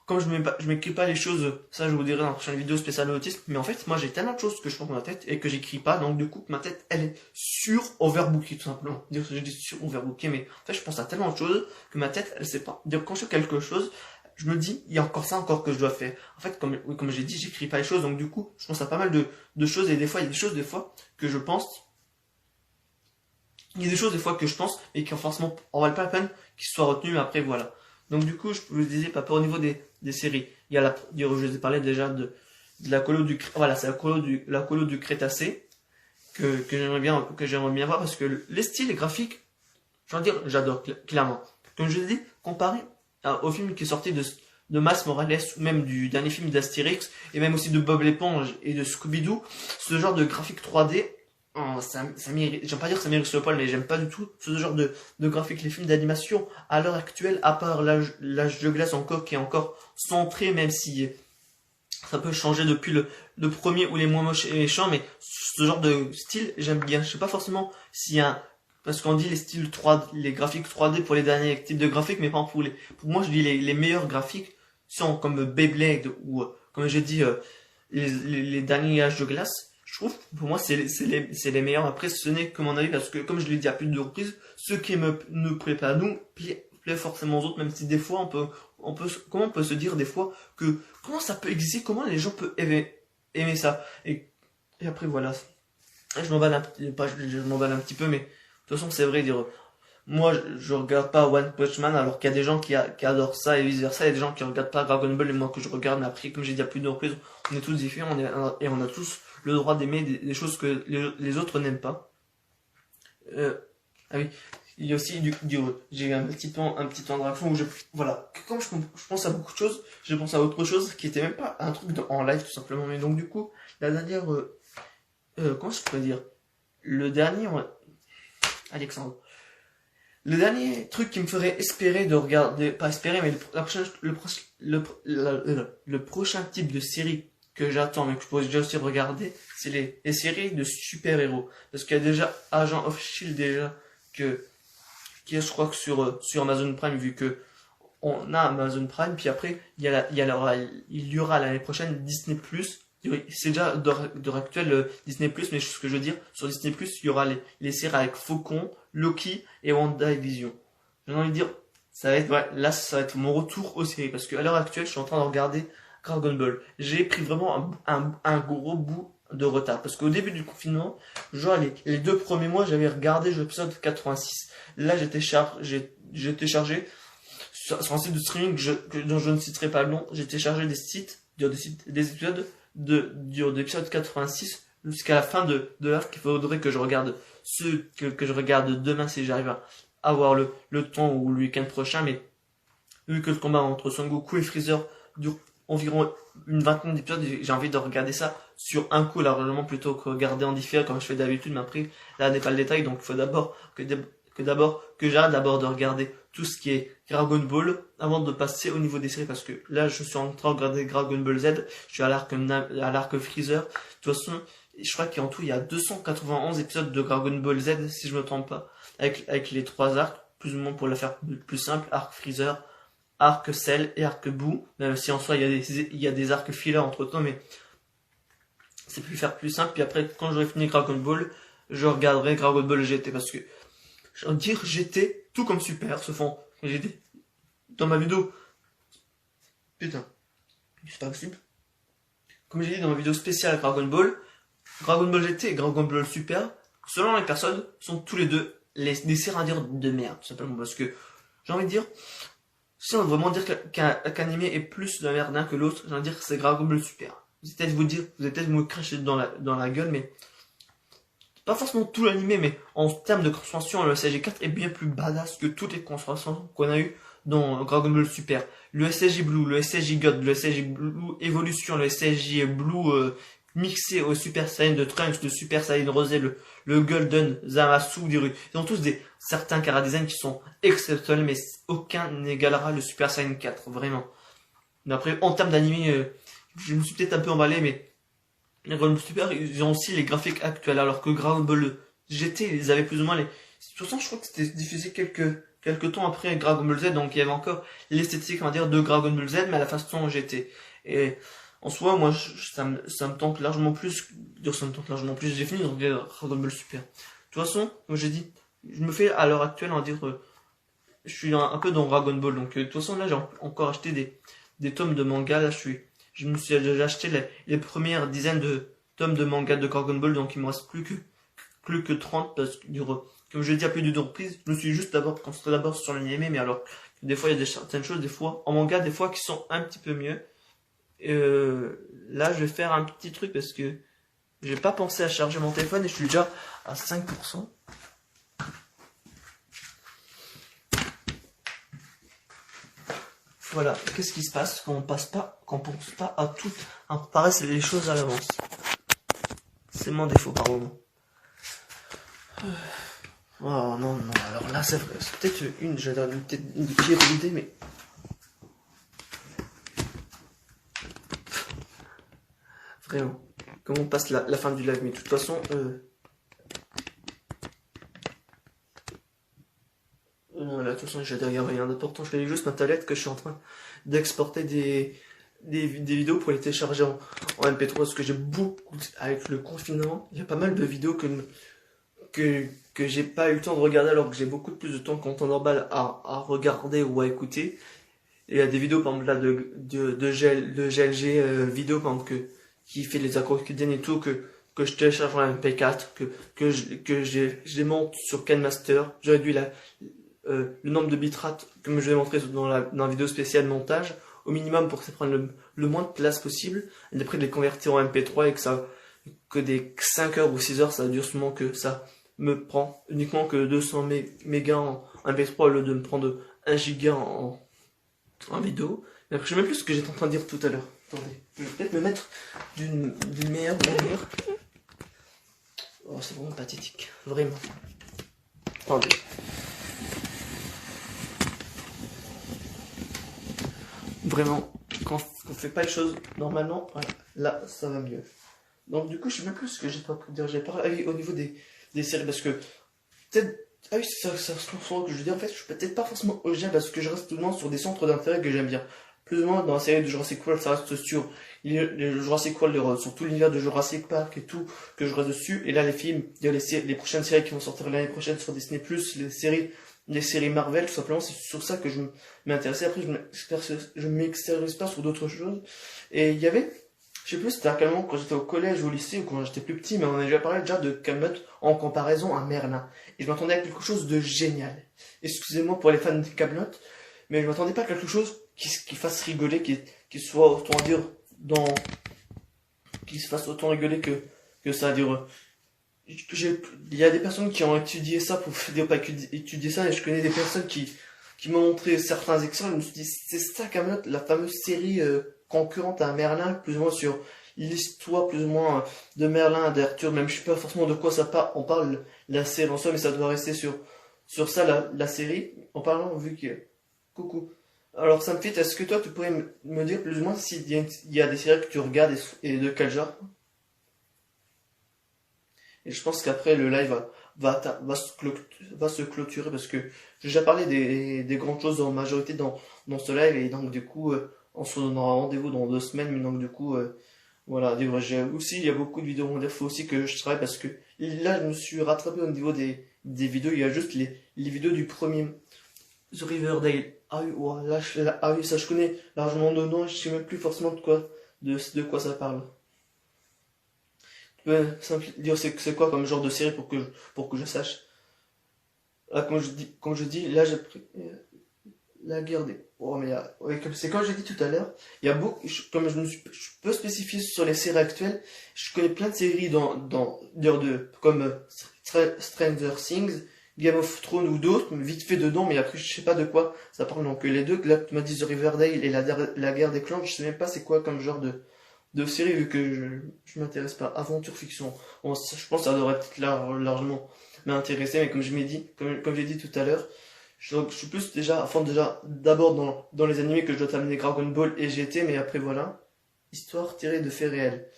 comme je m'écris pas les choses, ça je vous dirai dans la prochaine vidéo spéciale autisme, mais en fait, moi j'ai tellement de choses que je pense dans ma tête et que j'écris pas, donc du coup, ma tête, elle est sur-overbookée, tout simplement. Dire que je dis sur-overbookée, mais en fait, je pense à tellement de choses que ma tête, elle sait pas. Dire quand je fais quelque chose, je me dis, il y a encore ça encore que je dois faire. En fait, comme j'ai dit, j'écris pas les choses, donc du coup, je pense à pas mal de choses, et des fois, il y a des choses, des fois, que je pense, il y a des choses, des fois, que je pense, et qui, forcément, en valent pas la peine qu'ils soient retenues, mais après, voilà. Donc du coup, je vous disais, pas au niveau des séries. Je vous ai parlé déjà de la voilà, c'est la colo du Crétacé, que j'aimerais bien voir, parce que les styles graphiques, je veux dire, j'adore, clairement. Comme je l'ai dit, comparé au film qui est sorti de Miles Morales, ou même du dernier film d'Astérix, et même aussi de Bob l'éponge et de Scooby-Doo, ce genre de graphique 3D, j'aime pas dire que ça mérite le poil, mais j'aime pas du tout ce genre de graphique. Les films d'animation, à l'heure actuelle, à part l'âge de glace encore, qui est encore centré, même si ça peut changer depuis le premier ou les moins moches et méchants, mais ce genre de style, j'aime bien. Je sais pas forcément s'il y a parce qu'on dit les styles 3, les graphiques 3D pour les derniers types de graphiques, mais pas pour moi, je dis les meilleurs graphiques sont comme Beyblade ou, comme j'ai dit, les derniers âges de glace. Je trouve, pour moi, c'est les meilleurs. Après, ce n'est que mon avis, parce que, comme je l'ai dit à plus de reprises, ce qui ne plaît pas à nous, plaît forcément aux autres, même si des fois, comment on peut se dire des fois que, comment ça peut exister, comment les gens peuvent aimer ça. Et après, voilà. Je m'emballe un petit peu, mais, de toute façon, c'est vrai, dire, moi, je regarde pas One Punch Man, alors qu'il y a des gens qui adorent ça et vice versa. Il y a des gens qui regardent pas Dragon Ball et moi que je regarde, mais après, comme j'ai dit à plus de reprises, on est tous différents, et on a tous le droit d'aimer des choses que les autres n'aiment pas. Ah oui, il y a aussi j'ai un petit temps de réflexion où voilà, comme je pense à beaucoup de choses, je pense à autre chose qui était même pas un truc en live tout simplement. Mais donc du coup, la dernière, comment je pourrais dire, le dernier, Alexandre. Le dernier truc qui me ferait espérer de regarder, pas espérer, mais le prochain type de série que j'attends, mais que je pourrais déjà aussi regarder, c'est les séries de super-héros. Parce qu'il y a déjà Agent of Shield déjà, qui est, je crois que sur Amazon Prime, vu que on a Amazon Prime, puis après, il y aura l'année prochaine Disney+. C'est déjà d'heure actuelle Disney+, mais ce que je veux dire, sur Disney+, il y aura les séries avec Faucon, Loki et WandaVision. J'ai envie de dire, là, ça va être mon retour aux séries, parce qu'à l'heure actuelle, je suis en train de regarder Dragon Ball. J'ai pris vraiment un gros bout de retard. Parce qu'au début du confinement, genre les 2 premiers mois, j'avais regardé l'épisode 86. Là, j'ai téléchargé sur un site de streaming dont je ne citerai pas le nom. J'ai téléchargé des épisodes de l'épisode 86 jusqu'à la fin de l'arc. Il faudrait que je regarde que je regarde demain si j'arrive à avoir le temps ou le week-end prochain. Mais vu que le combat entre Son Goku et Freezer dure environ une vingtaine d'épisodes, j'ai envie de regarder ça sur un coup largement plutôt que regarder en différé comme je fais d'habitude. Mais après, là n'est pas le détail, donc il faut d'abord que j'arrête d'abord de regarder tout ce qui est Dragon Ball avant de passer au niveau des séries, parce que là je suis en train de regarder Dragon Ball Z, je suis à l'arc Freezer. De toute façon, je crois qu'en tout il y a 291 épisodes de Dragon Ball Z si je me trompe pas, avec les 3 arcs, plus ou moins pour la faire plus simple, arc Freezer, arc Cell et arc Boo, même si en soi il y a des arcs filler entre temps, mais c'est plus faire plus simple. Puis après, quand j'aurai fini Dragon Ball, je regarderai Dragon Ball GT, parce que je veux dire GT, tout comme Super, se font GT. Dans ma vidéo, putain, c'est pas possible. Comme j'ai dit dans ma vidéo spéciale Dragon Ball GT et Dragon Ball Super, selon les personnes, sont tous les deux des séries à dire de merde, tout simplement, parce que j'ai envie de dire, si on veut vraiment dire qu'un animé est plus de la merde l'un que l'autre, j'ai envie de dire que c'est Dragon Ball Super. Vous allez peut-être me cracher dans la gueule, mais pas forcément tout l'animé, mais en termes de construction, le SSJ4 est bien plus badass que toutes les constructions qu'on a eues dans Dragon Ball Super. Le SSJ Blue, le SSJ God, le SSJ Blue Evolution, le SSJ Blue mixé au Super Saiyan de Trunks, le Super Saiyan Rosé, le Golden Zamasu, ils ont tous certains chara-design qui sont exceptionnels, mais aucun n'égalera le Super Saiyan 4, vraiment. Mais après, en termes d'animé, je me suis peut-être un peu emballé, mais les Dragon Ball Super, ils ont aussi les graphiques actuels, alors que Dragon Ball GT, ils avaient plus ou moins les... De toute façon, je crois que c'était diffusé quelques temps après Dragon Ball Z, donc il y avait encore l'esthétique, on va dire, de Dragon Ball Z, mais à la façon GT. Et en soi, moi, ça me tente largement plus, j'ai fini de regarder Dragon Ball Super. De toute façon, comme j'ai dit, je me fais à l'heure actuelle, on va dire, je suis un peu dans Dragon Ball, donc de toute façon, là, j'ai encore acheté des tomes de manga, là, je me suis déjà acheté les premières dizaines de tomes de manga de Dragon Ball, donc il me reste plus que 30, parce que, comme je l'ai dit à plus d'une reprise, je me suis juste concentré d'abord sur l'anime, mais alors, des fois il y a certaines choses, des fois, en manga, des fois qui sont un petit peu mieux. Là, je vais faire un petit truc, parce que j'ai pas pensé à charger mon téléphone, et je suis déjà à 5%. Voilà, qu'est-ce qui se passe quand on pense pas à tout, à préparer les choses à l'avance. C'est mon défaut par moment. Oh non, alors là c'est vrai, c'est peut-être une pire idée, mais... Vraiment, comment on passe la fin du live, mais de toute façon... Voilà, de toute façon, j'ai derrière rien d'important. Je fais juste ma tablette que je suis en train d'exporter des vidéos pour les télécharger en MP3, parce que j'ai beaucoup, avec le confinement, il y a pas mal de vidéos que j'ai pas eu le temps de regarder, alors que j'ai beaucoup plus de temps qu'en temps normal à regarder ou à écouter. Et il y a des vidéos, par exemple, là, de GLG vidéo, par exemple, qui fait les accords quotidiennes et tout, que je télécharge en MP4, que je les monte sur KineMaster. J'ai réduit le nombre de bitrates, comme je vais montrer dans la vidéo spéciale montage, au minimum pour que ça prenne le moins de place possible, et après de les convertir en MP3 et que des 5 heures ou 6 heures, ça dure seulement, que ça me prend uniquement que 200 mégas en MP3 au lieu de me prendre 1 giga en vidéo. Mais après, je sais même plus ce que j'étais en train de dire tout à l'heure. Attendez, je vais peut-être me mettre d'une meilleure manière. Oh, c'est vraiment pathétique, vraiment. Attendez. Vraiment, quand on fait pas les choses normalement, voilà, là ça va mieux. Donc du coup, je sais même plus ce que j'ai pas pu dire. J'ai parlé au niveau des séries, parce que peut-être, ah oui, c'est ça que je veux dire. En fait, je suis peut-être pas forcément original, parce que je reste tout le monde sur des centres d'intérêt que j'aime bien. Plus ou moins dans la série de Jurassic World, ça reste sur les Jurassic World, sur tout l'univers de Jurassic Park et tout, que je reste dessus. Et là, les films, il y a les prochaines séries qui vont sortir l'année prochaine sur Disney+, les séries Marvel, tout simplement, c'est sur ça que je m'intéressais. Après, je m'extériorise pas sur d'autres choses. Et il y avait Je sais plus c'était à quel moment, quand j'étais au collège ou au lycée ou quand j'étais plus petit, mais on a déjà parlé déjà de Kaamelott en comparaison à Merlin. Et je m'attendais à quelque chose de génial. Excusez-moi pour les fans de Kaamelott, mais je m'attendais pas à quelque chose qui fasse rigoler, qui soit autant dire dans, qui se fasse autant rigoler que ça. Dire, il y a des personnes qui ont étudié ça pour dire pas étudier ça, et je connais des personnes qui m'ont montré certains extraits. Je me suis dit, c'est ça Kaamelott, la fameuse série concurrente à Merlin, plus ou moins sur l'histoire plus ou moins de Merlin, d'Arthur, même je sais pas forcément de quoi ça parle, on parle la série en soi, mais ça doit rester sur ça la série, en parlant vu que... Coucou. Alors ça me fait, est-ce que toi tu pourrais me dire plus ou moins il y a des séries que tu regardes et de quel genre? Et je pense qu'après le live va se clôturer parce que j'ai déjà parlé des grandes choses en majorité dans ce live et donc du coup on se donnera rendez-vous dans 2 semaines mais donc du coup voilà, j'ai aussi il y a beaucoup de vidéos, il faut aussi que je travaille parce que là je me suis rattrapé au niveau des vidéos, il y a juste les vidéos du premier The Riverdale. Ah oui, ouah, ah oui, ça je connais largement de nom, je sais même plus forcément de quoi ça parle. Tu peux dire c'est quoi comme genre de série pour que je sache. Là, comme je dis, là j'ai pris la guerre des. Oh, mais ouais, c'est comme j'ai dit tout à l'heure, il y a beaucoup, comme je peux spécifier sur les séries actuelles, je connais plein de séries comme Stranger Things, Game of Thrones ou d'autres, vite fait dedans, mais après je sais pas de quoi ça parle. Donc les deux, là tu m'as dit The Riverdale et la guerre des clans, je sais même pas c'est quoi comme genre de série vu que je m'intéresse pas. Aventure fiction. Bon, je pense que ça devrait être largement m'intéresser, mais comme je m'ai dit, comme j'ai dit tout à l'heure, je suis plus déjà, à fond déjà, d'abord dans les animés que je dois terminer Dragon Ball et GT, mais après voilà. Histoire tirée de faits réels.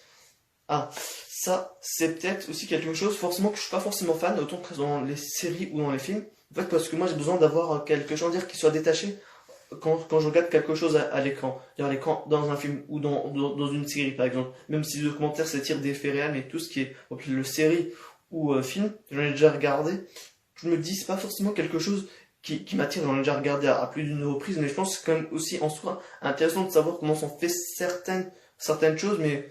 Ah, ça, c'est peut-être aussi quelque chose, forcément, que je suis pas forcément fan, autant que dans les séries ou dans les films. En fait, parce que moi, j'ai besoin d'avoir quelque chose, dire qui soit détaché quand je regarde quelque chose à l'écran. À l'écran, dans un film ou dans une série, par exemple. Même si le documentaire s'attire des faits réels, mais tout ce qui est, le série ou film, j'en ai déjà regardé. Je me dis, c'est pas forcément quelque chose qui m'attire, j'en ai déjà regardé à plus d'une reprise, mais je pense que c'est quand même aussi en soi intéressant de savoir comment sont fait certaines choses, mais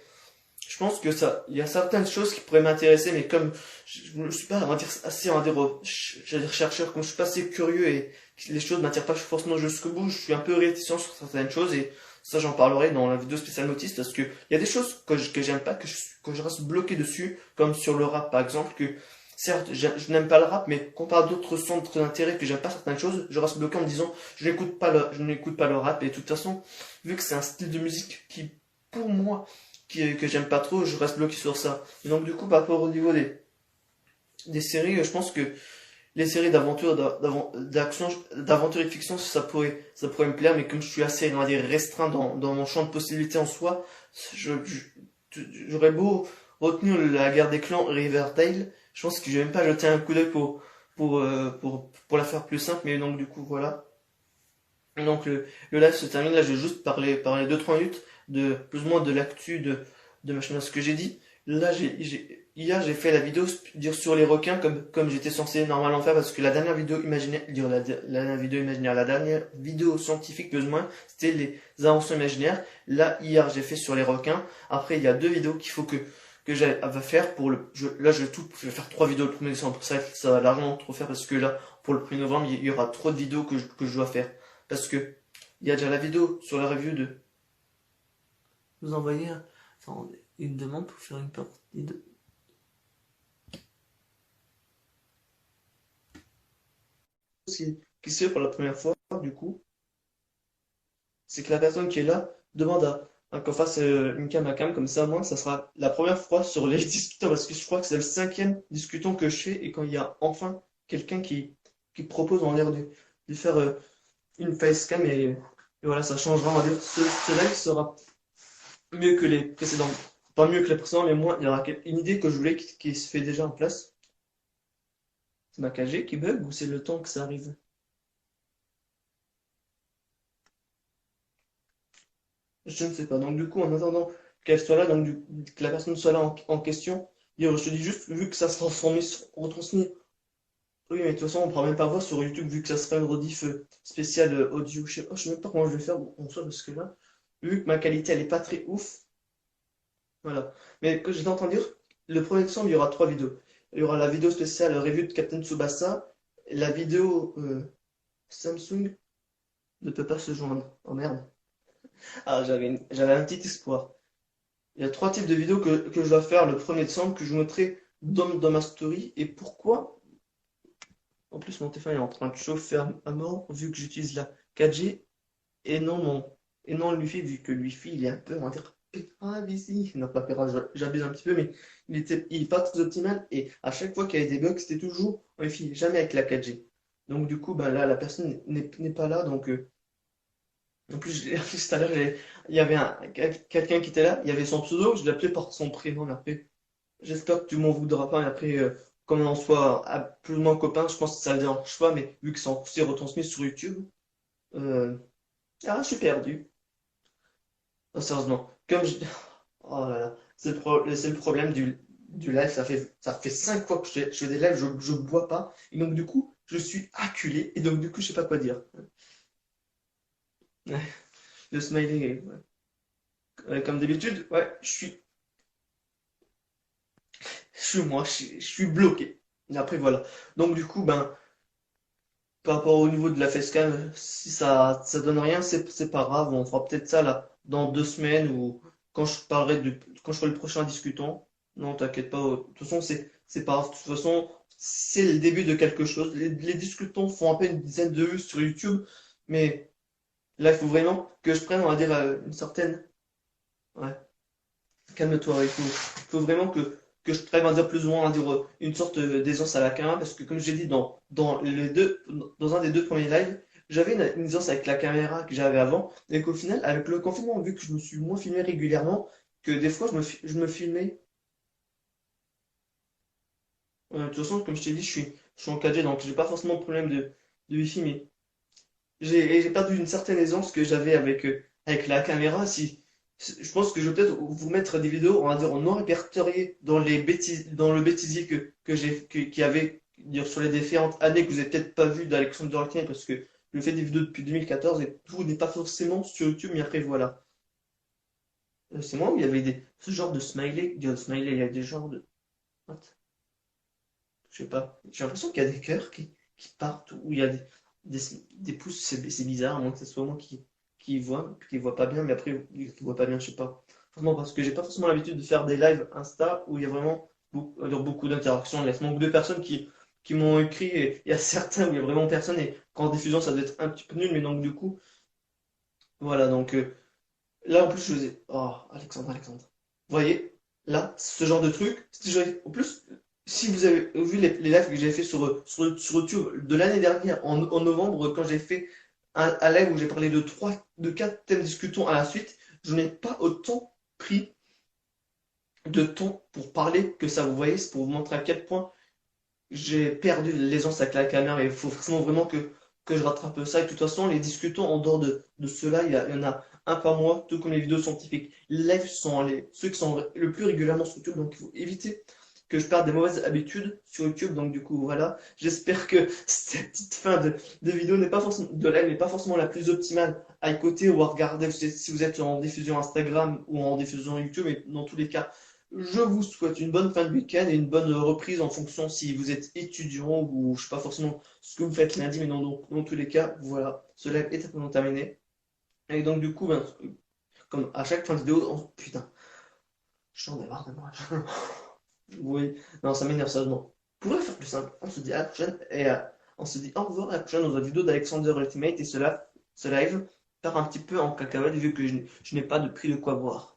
je pense que il y a certaines choses qui pourraient m'intéresser, mais comme je ne suis pas, on va dire, assez, j'allais dire chercheur, comme je suis pas assez curieux et que les choses m'attirent pas forcément jusqu'au bout, je suis un peu réticent sur certaines choses et ça j'en parlerai dans la vidéo spéciale autiste parce que il y a des choses que j'aime pas, que je reste bloqué dessus, comme sur le rap par exemple, que certes je n'aime pas le rap, mais comparé à d'autres centres d'intérêt que j'aime pas certaines choses, je reste bloqué en me disant je n'écoute pas le rap et de toute façon, vu que c'est un style de musique qui, pour moi, que j'aime pas trop, je reste bloqué sur ça. Et donc du coup, par rapport au niveau des séries, je pense que les séries d'aventure, d'action, d'aventure et de fiction, ça pourrait me plaire, mais comme je suis assez, on va dire, restreint dans mon champ de possibilités en soi, j'aurais beau retenir la guerre des clans Riverdale, je pense que je vais même pas jeter un coup d'œil pour la faire plus simple, mais donc du coup, voilà. Donc le live se termine, là je vais juste parler 2-3 minutes de plus ou moins de l'actu de machin, ce que j'ai dit. Là hier j'ai fait la vidéo dire sur les requins comme j'étais censé normalement faire parce que la dernière vidéo imaginaire, la dernière vidéo imaginaire, la dernière vidéo scientifique plus ou moins, c'était les inventions imaginaires. Là hier j'ai fait sur les requins. Après il y a 2 vidéos qu'il faut que j'ai à faire pour là je vais faire 3 vidéos le 1er décembre. Ça va largement trop faire parce que là pour le 1er novembre il y aura trop de vidéos que je dois faire. Parce que il y a déjà la vidéo sur la review de vous envoyer une demande pour faire une partie de qui se fait pour la première fois du coup, c'est que la personne qui est là demande à qu'on fasse une cam à cam comme ça, moi ça sera la première fois sur les discutants parce que je crois que c'est le 5e discutant que je fais et quand il y a enfin quelqu'un qui propose en l'air de faire une facecam et voilà ça changera on va dire ce live sera mieux que les précédents. Pas mieux que les précédents, mais moins, il y aura une idée que je voulais qui se fait déjà en place. C'est ma 4G qui bug ou c'est le temps que ça arrive? Je ne sais pas. Donc du coup, en attendant qu'elle soit là, donc que la personne soit là en question, je te dis juste, vu que ça se transforme, retransmis. Oui, mais de toute façon, on ne pourra même pas voir sur YouTube vu que ça sera une rediff spéciale audio. Je sais même pas comment je vais faire en soi parce que là, vu que ma qualité elle est pas très ouf, Voilà. Mais que j'étais en train de dire, le 1er décembre, il y aura 3 vidéos. Il y aura la vidéo spéciale review de Captain Tsubasa, la vidéo Samsung ne peut pas se joindre. Oh merde. Ah, j'avais un petit espoir. Il y a 3 types de vidéos que je dois faire le 1er décembre que je mettrai dans ma story. Et pourquoi? En plus, mon téléphone est en train de chauffer à mort vu que j'utilise la 4G et non le Wi-Fi, vu que le Wi-Fi il est un peu, on va dire, pérave ici. Non, pas pérave, j'abuse un petit peu, mais il est pas très optimal. Et à chaque fois qu'il y avait des bugs, c'était toujours Wi-Fi, jamais avec la 4G. Donc du coup, ben là, la personne n'est pas là. Donc en plus, en plus, tout à l'heure, il y avait quelqu'un qui était là, il y avait son pseudo, je l'appelais par son prénom, mais après, j'espère que tu m'en voudras pas. Et après, comme on soit plus ou moins copains, je pense que ça ne dérange pas, mais vu que c'est retransmis sur YouTube, euh, ah, je suis perdu. Ah, sérieusement, comme je... Oh là là, c'est le problème du live, ça fait 5 fois que je fais des lives, je bois pas, et donc du coup, je suis acculé, et donc du coup, je sais pas quoi dire. Ouais, le smiley, ouais. Comme d'habitude, ouais, je suis moi, je suis bloqué. Et après, voilà. Donc du coup, ben, par rapport au niveau de la facecam, si ça donne rien, c'est pas grave, on fera peut-être ça là, dans 2 semaines, ou quand je ferai le prochain discutant. Non, t'inquiète pas, de toute façon, c'est pas grave. De toute façon, c'est le début de quelque chose. Les discutants font à peine une dizaine de vues sur YouTube, mais là, il faut vraiment que je prenne, on va dire, une certaine. Ouais. Calme-toi, il faut vraiment que je travaille, on va dire, plus ou moins, on va dire, une sorte d'aisance à la caméra, parce que comme j'ai dit dans un des 2 premiers lives, j'avais une aisance avec la caméra que j'avais avant, et qu'au final, avec le confinement, vu que je me suis moins filmé régulièrement, que des fois je me filmais. De toute façon, comme je t'ai dit, je suis en 4G, donc j'ai pas forcément de problème de Wi-Fi, mais j'ai perdu une certaine aisance que j'avais avec la caméra. Je pense que je vais peut-être vous mettre des vidéos, on va dire, non répertoriées dans le bêtisier qu'il y avait dire, sur les différentes années que vous n'avez peut-être pas vu d'Alexandre Duracell, parce que je fais des vidéos depuis 2014 et tout n'est pas forcément sur YouTube, mais après voilà. C'est moi où il y avait ce genre de smiley, il y a des genres de. What? Je sais pas. J'ai l'impression qu'il y a des cœurs qui partent, où il y a des, des pouces, c'est bizarre, à moins que ce soit moi qui voit pas bien, mais après, qui voit pas bien, je sais pas. Franchement, parce que j'ai pas forcément l'habitude de faire des lives Insta où il y a vraiment beaucoup d'interactions. Il y a ce manque de personnes qui m'ont écrit, et il y a certains où il y a vraiment personne, et qu'en diffusion, ça doit être un petit peu nul, mais donc du coup, voilà, donc là en plus, je faisais, oh, Alexandre. Vous voyez, là, ce genre de truc, en plus, si vous avez vu les lives que j'ai fait sur YouTube de l'année dernière, en novembre, quand j'ai fait un live où j'ai parlé de 4 thèmes discutons à la suite, je n'ai pas autant pris de temps pour parler que ça. Vous voyez, c'est pour vous montrer à quel point j'ai perdu l'aisance avec la caméra, et il faut forcément vraiment que je rattrape ça. Et de toute façon, les discutants en dehors de ceux-là, il y en a un par mois, tout comme les vidéos scientifiques. Les lives sont ceux qui sont le plus régulièrement sur YouTube, donc il faut éviter que je perde des mauvaises habitudes sur YouTube. Donc du coup, voilà. J'espère que cette petite fin de vidéo n'est pas forcément, de live n'est pas forcément la plus optimale à écouter ou à regarder si vous êtes en diffusion Instagram ou en diffusion YouTube. Et dans tous les cas, je vous souhaite une bonne fin de week-end et une bonne reprise en fonction si vous êtes étudiant ou je sais pas forcément ce que vous faites lundi, mais dans tous les cas, voilà, ce live est maintenant terminé. Et donc du coup, ben, comme à chaque fin de vidéo, oh putain, j'en ai marre de moi. Oui, non, ça m'énerve sérieusement. On pourrait faire plus simple. On se dit à la prochaine et on se dit au revoir à la prochaine dans la vidéo d'Alexander Ultimate, et ce live part un petit peu en cacahuète vu que je n'ai pas de prix de quoi boire.